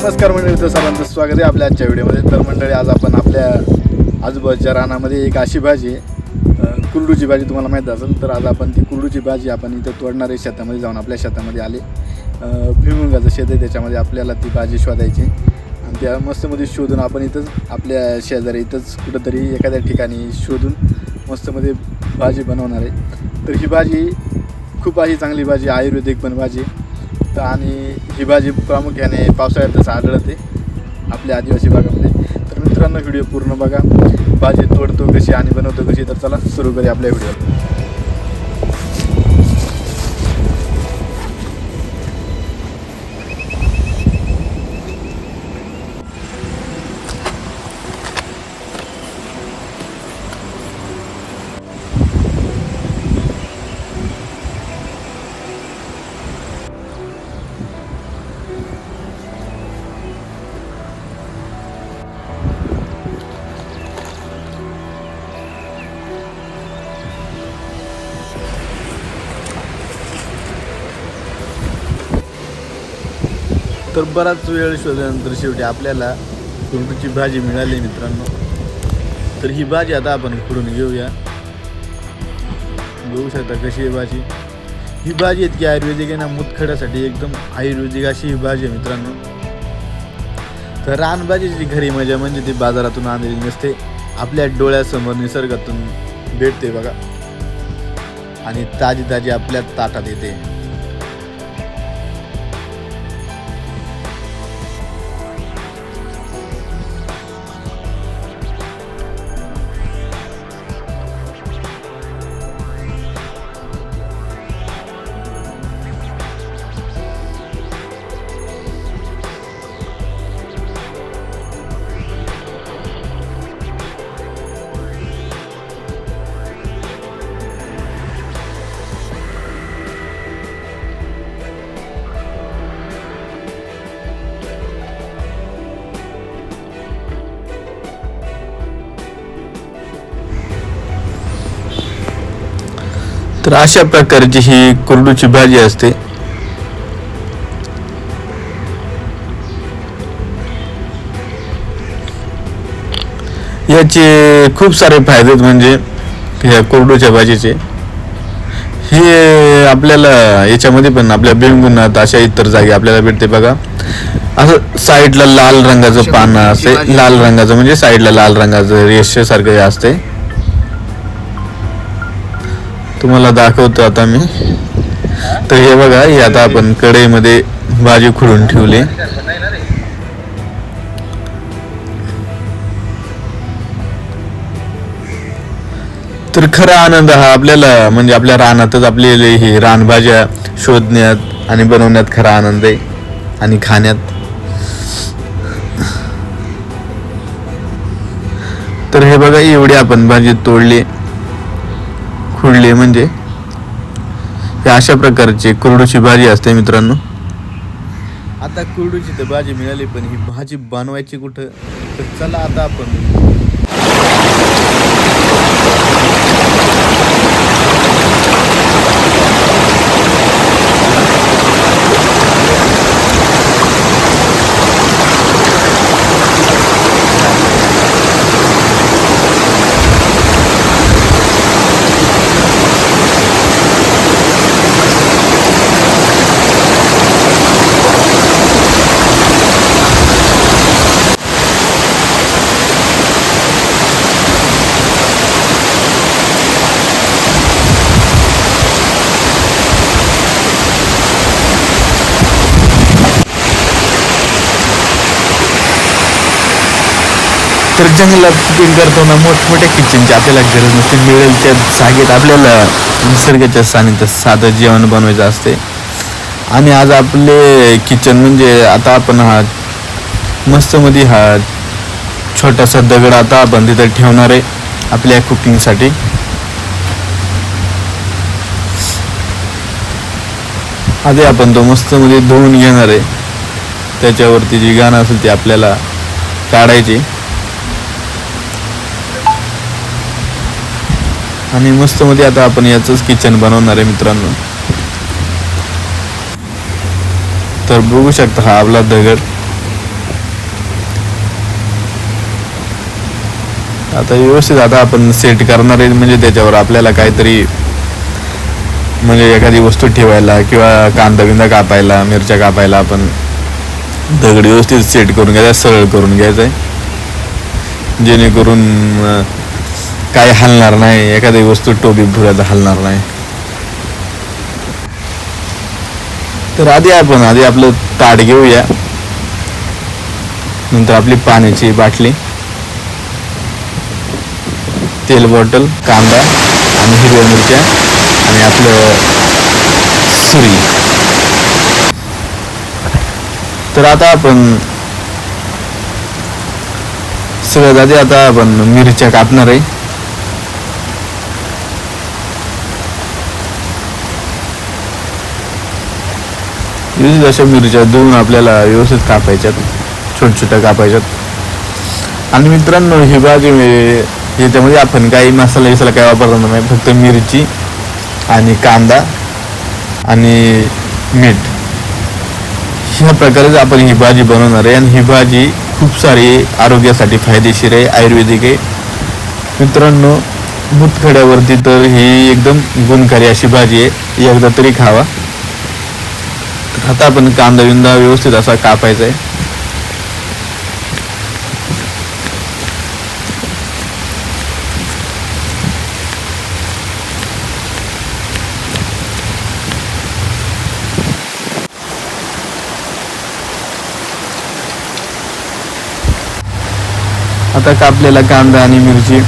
नमस्कार मंडळी, तर सर्वांचं स्वागत आहे आपल्या आजच्या व्हिडिओमध्ये. तर मंडळी, आज आपण आपल्या आजूबाजूच्या रानामध्ये एक अशी भाजी कुरडूची भाजी तुम्हाला माहीत असेल. तर आज आपण ती कुरडूची भाजी आपण इथं तोडणार आहे. शेतामध्ये जाऊन आपल्या शेतामध्ये आले, भुईमुगाचं शेत आहे, त्याच्यामध्ये आपल्याला ती भाजी शोधायची आणि त्या मस्तमध्ये शोधून आपण इथंच आपल्या शेजारी इथंच कुठंतरी एखाद्या ठिकाणी शोधून मस्तमध्ये भाजी बनवणार आहे. तर ही भाजी खूप अशी चांगली भाजी, आयुर्वेदिक पण भाजी. आणि ही भाजी प्रामुख्याने पावसाळ्यातच आढळते आपल्या आदिवासी भागामध्ये. तर मित्रांनो, व्हिडिओ पूर्ण बघा, भाजी तोडतो कशी आणि बनवतो कशी. तर चला सुरू करूया आपल्या व्हिडिओ. तर बराच वेळ शोधल्यानंतर शेवटी आपल्याला कुरडूची भाजी मिळाली मित्रांनो. तर ही भाजी आता आपण खुडून घेऊया. बघू शकता कशी आहे भाजी. ही भाजी इतकी आयुर्वेदिक आहे ना, मुतखड्यासाठी एकदम आयुर्वेदिक अशी ही भाजी आहे मित्रांनो. तर रानभाजीची घरी मजा म्हणजे ती बाजारातून आणलेली नसते, आपल्या डोळ्यासमोर निसर्गातून भेटते बघा, आणि ताजी ताजी आपल्या ताटात येते. तर अशा प्रकारची ही कुरडूची भाजी असते. याचे खूप सारे फायदे आहेत. म्हणजे या कुरडूच्या भाजीचे हे आपल्याला याच्यामध्ये पण आपल्या बेंगुनात अशा इतर जागी आपल्याला भेटते बघा. असं साईडला लाल रंगाचं पान असते, लाल रंगाचं म्हणजे साईडला लाल रंगाचं रेषेसारखं असते. तुम्हाला दाखवतो आता मी. तर हे बघा, हे आता आपण कढईमध्ये भाजी खुडून ठेवली. तर खरा आनंद हा आपल्याला म्हणजे आपल्या रानातच आपले हे रानभाज्या शोधण्यात आणि बनवण्यात खरा आनंद आहे, आणि खाण्यात. तर हे बघा, एवढी आपण भाजी तोडली खुडली म्हणजे अशा प्रकारची कुरडूची भाजी असते मित्रांनो. आता कुरडूची तर भाजी मिळाली, पण ही भाजी बनवायची कुठं? तर चला आता आपण तर जंगलात कुकिंग करताना मोठमोठ्या किचनची आपल्याला गरज नसते. मिळेल त्या जागेत आपल्याला निसर्गाच्या सानिध्यात साधं जेवण बनवायचं असते. आणि आज आपले किचन म्हणजे आता आपण हा मस्त मध्ये हा छोटासा दगड आता आपण तिथे ठेवणार आहे आपल्या कुकिंगसाठी. आधी आपण तो मस्त मध्ये धुवून घेणार आहे. त्याच्यावरती जी घाण असेल ती आपल्याला काढायची. आणि मस्त मध्ये आता आपण याचंच किचन बनवणार आहे मित्रांनो. तर बघू शकता हा आपला दगड. आता व्यवस्थित आता आपण सेट करणार आहे, म्हणजे त्याच्यावर आपल्याला काहीतरी म्हणजे एखादी वस्तू ठेवायला किंवा कांदा बिंदा कापायला, मिरच्या कापायला आपण दगड व्यवस्थित सेट करून घ्यायचा, सरळ करून घ्यायचं आहे, जेणेकरून काय हलणार नाही, एखादी वस्तू टोपी फुरायला हलणार नाही. तर आधी आपलं ताट घेऊया, नंतर आपली पाण्याची बाटली, तेल बॉटल, कांदा आणि हिरव्या मिरच्या आणि आपलं सुरी. तर आता आपण सगळ्यात आधी आता आपण मिरच्या कापणार आहे. व्यवस्थित अशा मिरच्या धुवून आपल्याला व्यवस्थित कापायच्यात, छोट्या छोट्या कापायच्यात. आणि मित्रांनो, ही भाजी याच्यामध्ये आपण काही मसाला काही वापरणार नाही, फक्त मिरची आणि कांदा आणि मीठ ह्या प्रकारेच आपण ही भाजी बनवणार आहे. आणि ही भाजी खूप सारी आरोग्यासाठी फायदेशीर आहे, आयुर्वेदिक आहे. मित्रांनो, मुतखड्यावरती तर ही एकदम गुणकारी अशी भाजी आहे, एकदा तरी खावा. आता आपण कांदा बिंदा व्यवस्थित असा कापायचा आहे. आता कापलेला कांदा आणि मिरची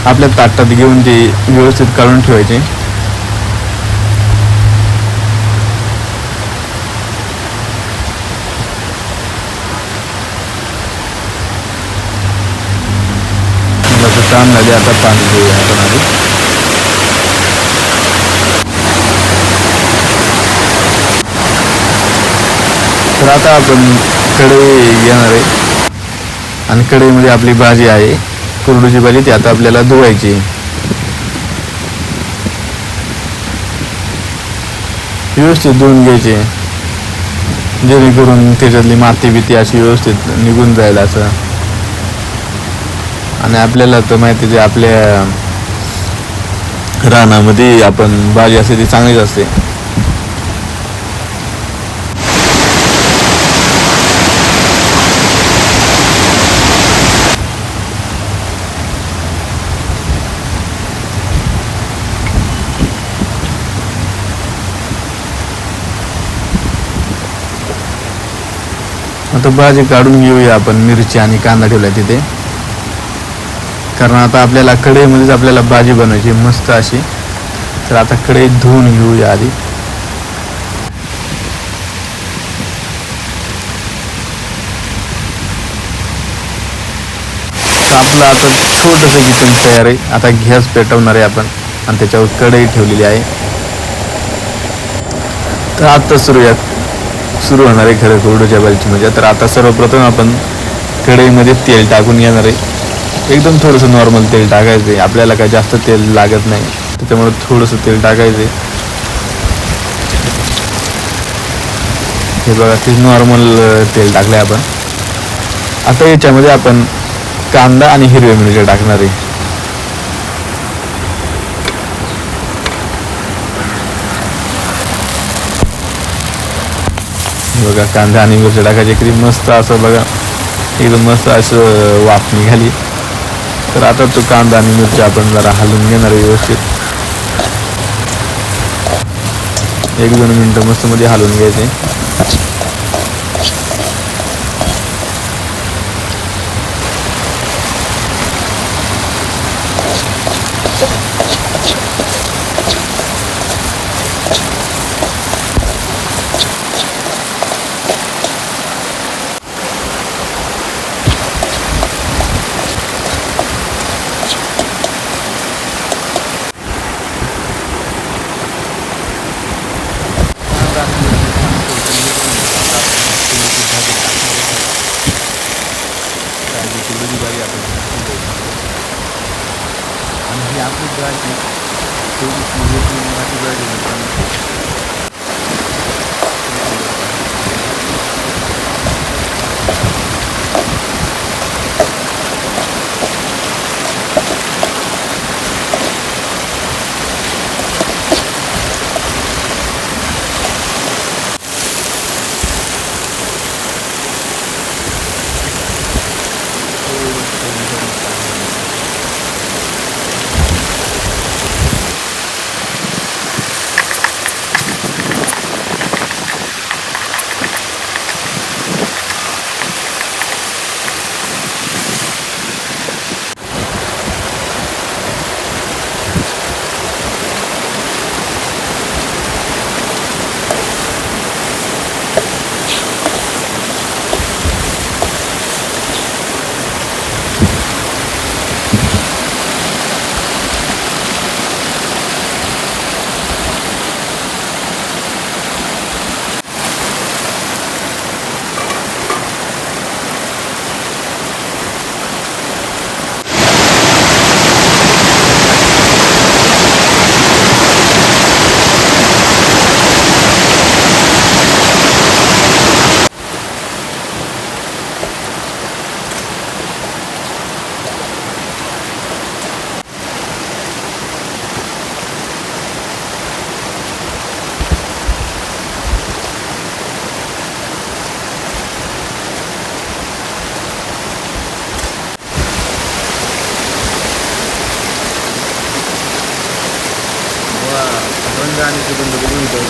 आपल्या ताटात घेऊन ते व्यवस्थित काढून ठेवायचे. तांदळाचे आता पाणी घेऊया आपण आधी. तर आता आपण कढई घेणार आहे आणि कढईमध्ये आपली भाजी आहे, कुरडूची भाजी, ती आता आपल्याला धुवायची. व्यवस्थित धुवून घ्यायची, जेणेकरून त्याच्यातली माती बिती अशी व्यवस्थित निघून जाईल असं. आणि आपल्याला तर माहिती आहे, आपल्या रानामध्ये आपण भाजी असते ती चांगलीच असते. आता भाजी काढून घेऊया आपण, मिरची आणि कांदा ठेवला तिथे, कारण आता आपल्याला कढईमध्येच आपल्याला भाजी बनवायची मस्त अशी. तर आता कढईत धुवून घेऊया आधी. आपलं आता छोटंसं किचन तयार आहे. आता गॅस पेटवणार आहे आपण आणि त्याच्यावर कढई ठेवलेली आहे. तर आता सुरू होणार आहे खरं कुरडूच्या भाजीची मजा. तर आता सर्वप्रथम आपण कढईमध्ये तेल टाकून घेणार आहे. एकदम थोडंसं नॉर्मल तेल टाकायचं आहे, आपल्याला काय जास्त तेल लागत नाही, त्याच्यामुळे थोडंसं तेल टाकायचं आहे. हे बघा, ते नॉर्मल तेल टाकलं आपण. आता याच्यामध्ये आपण कांदा आणि हिरव्या मिरच्या टाकणार आहे. बघा, कांदा आणि मिरच्या टाकायचे, किती मस्त असं बघा, एकदम मस्त असं वाफ निघाली. तर आता तो कांदा आणि मिरची आपण जरा हलवून घेणार आहे व्यवस्थित. 1-2 मिनटं मस्त मध्ये हलवून घ्यायचे. आणि आपली भाजी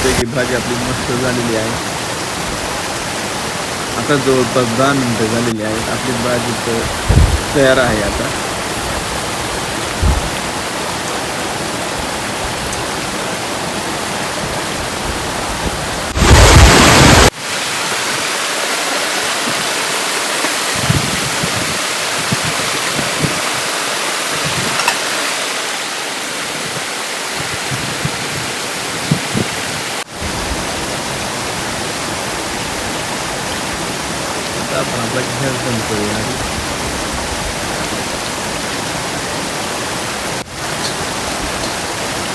मस्तपैकी भाजी आपली मस्त झालेली आहे. आता जवळपास 10 मिनिटं झालेली आहेत. आपली भाजी तर तयार आहे आता. आपण आपला गॅस बंद करूया.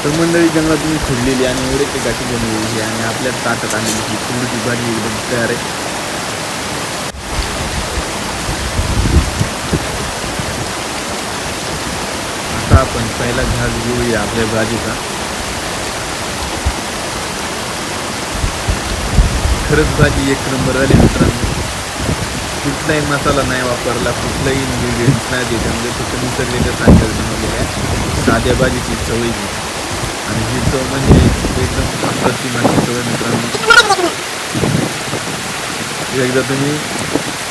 तर मंडळी जंगलातून फिरलेली आणि एवढे गाठी बनवलेली आणि आपल्या ताटात आलेली ही कुरडूची भाजी एकदम तयार आहे. आता आपण पहिला घास घेऊया आपल्या भाजीचा. खरंच भाजी एक नंबर आली मित्रांनो. कुठलाही मसाला नाही वापरला, कुठलाही इन्ग्रेडियंट्स नाही त्याच्यामध्ये, फक्त निसर्गाच्या साखर बनवलेल्या साध्या भाजीची चव ही. आणि ही चव म्हणजे एकदम अप्रतिम अशी चव आहे मित्रांनो. एकदा तुम्ही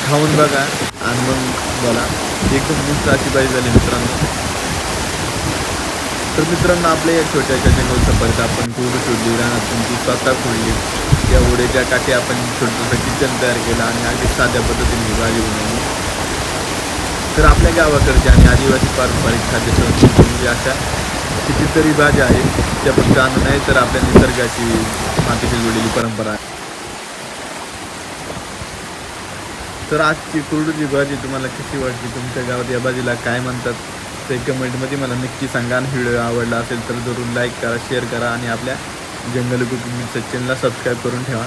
खाऊन बघा आणि मग बोला. एकदम मस्त अशी भाजी झाली मित्रांनो. तर मित्रांनो, आपल्या या छोट्याशा जंगल सफारीत आपण कुरडू शोधली, रानातून ती स्वतः फोडली. त्या ओढ्याच्या काठी आपण छोटंसं किचन तयार केलं आणि अगदी साध्या पद्धतीने ही भाजी बनवली. तर आपल्या गावाकडच्या आणि आदिवासी पारंपरिक खाद्य संस्कृती म्हणजे अशा कितीतरी भाज्या आहेत त्या फक्त अन्न नाही तर आपल्या निसर्गाची मातीशी जोडलेली परंपरा आहे. तर आजची कुरडूची भाजी तुम्हाला कशी वाटली, तुमच्या गावात या भाजीला काय म्हणतात ते कमेंटमध्ये मला नक्की सांगा. आणि व्हिडिओ आवडला असेल तर जरूर लाईक करा, शेअर करा आणि आपल्या जंगल कुकिंग चॅनलला सबस्क्राईब करून ठेवा.